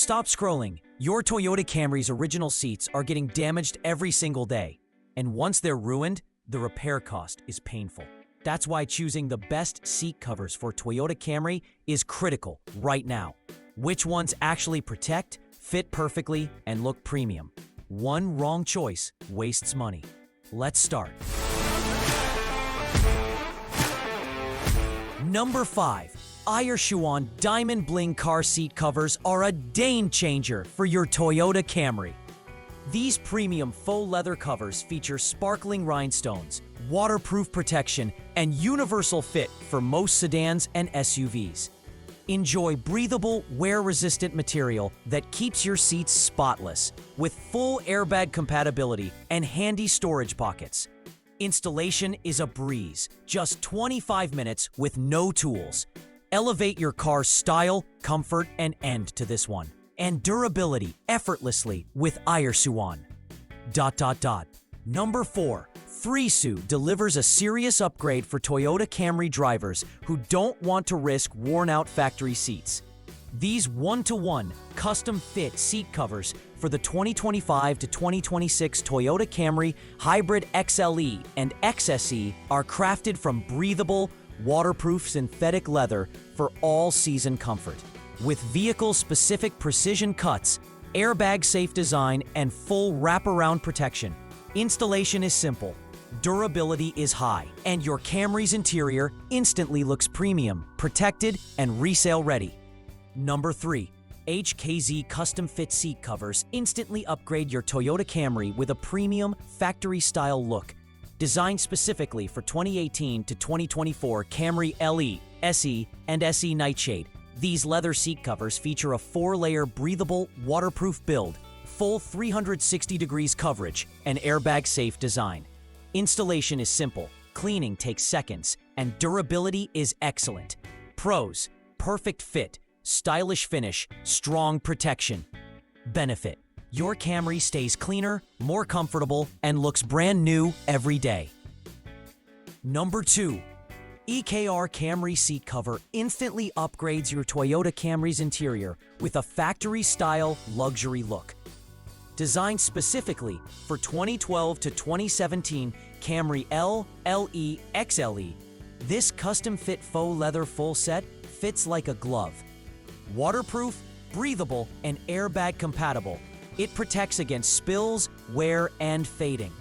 Stop scrolling. Your Toyota Camry's original seats are getting damaged every single day. And once they're ruined, the repair cost is painful. That's why choosing the best seat covers for Toyota Camry is critical right now. Which ones actually protect, fit perfectly, and look premium? One wrong choice wastes money. Let's start. Number 5. Aierxuan Diamond Bling car seat covers are a game changer for your Toyota Camry. These premium faux leather covers feature sparkling rhinestones, waterproof protection, and universal fit for most sedans and SUVs. Enjoy breathable, wear-resistant material that keeps your seats spotless, with full airbag compatibility and handy storage pockets. Installation is a breeze, just 25 minutes with no tools. Elevate your car's style, comfort, and end to this one. And durability effortlessly with Aierxuan. Number 4. FREESOO delivers a serious upgrade for Toyota Camry drivers who don't want to risk worn-out factory seats. These one-to-one custom-fit seat covers for the 2025 to 2026 Toyota Camry Hybrid XLE and XSE are crafted from breathable, waterproof synthetic leather for all-season comfort. With vehicle-specific precision cuts, airbag-safe design, and full wraparound protection, installation is simple, durability is high, and your Camry's interior instantly looks premium, protected, and resale-ready. Number 3. HKZ Custom Fit Seat Covers instantly upgrade your Toyota Camry with a premium, factory-style look. Designed specifically for 2018 to 2024 Camry LE, SE, and SE Nightshade, these leather seat covers feature a 4-layer breathable, waterproof build, full 360 degrees coverage, and airbag-safe design. Installation is simple, cleaning takes seconds, and durability is excellent. Pros: perfect fit, stylish finish, strong protection. Benefit: your Camry stays cleaner, more comfortable, and looks brand new every day. Number 2. EKR Camry Seat Cover instantly upgrades your Toyota Camry's interior with a factory-style luxury look. Designed specifically for 2012 to 2017 Camry L, LE, XLE, this custom-fit faux leather full set fits like a glove. Waterproof, breathable, and airbag compatible, it protects against spills, wear, and fading.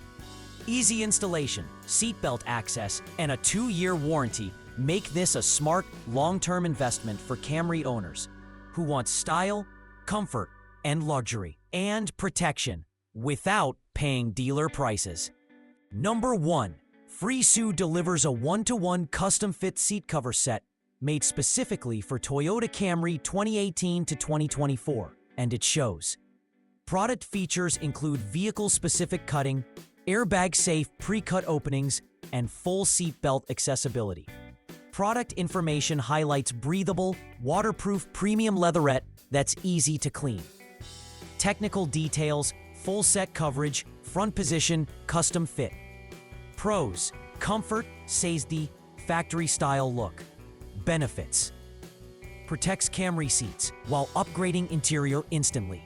Easy installation, seatbelt access, and a 2-year warranty make this a smart, long-term investment for Camry owners who want style, comfort, and luxury, and protection without paying dealer prices. Number 1. FREESOO delivers a one-to-one custom-fit seat cover set made specifically for Toyota Camry 2018 to 2024, and it shows. Product features include vehicle-specific cutting, airbag-safe pre-cut openings, and full seatbelt accessibility. Product information highlights breathable, waterproof premium leatherette that's easy to clean. Technical details: full set coverage, front position, custom fit. Pros: comfort, safety, factory-style look. Benefits: protects Camry seats while upgrading interior instantly.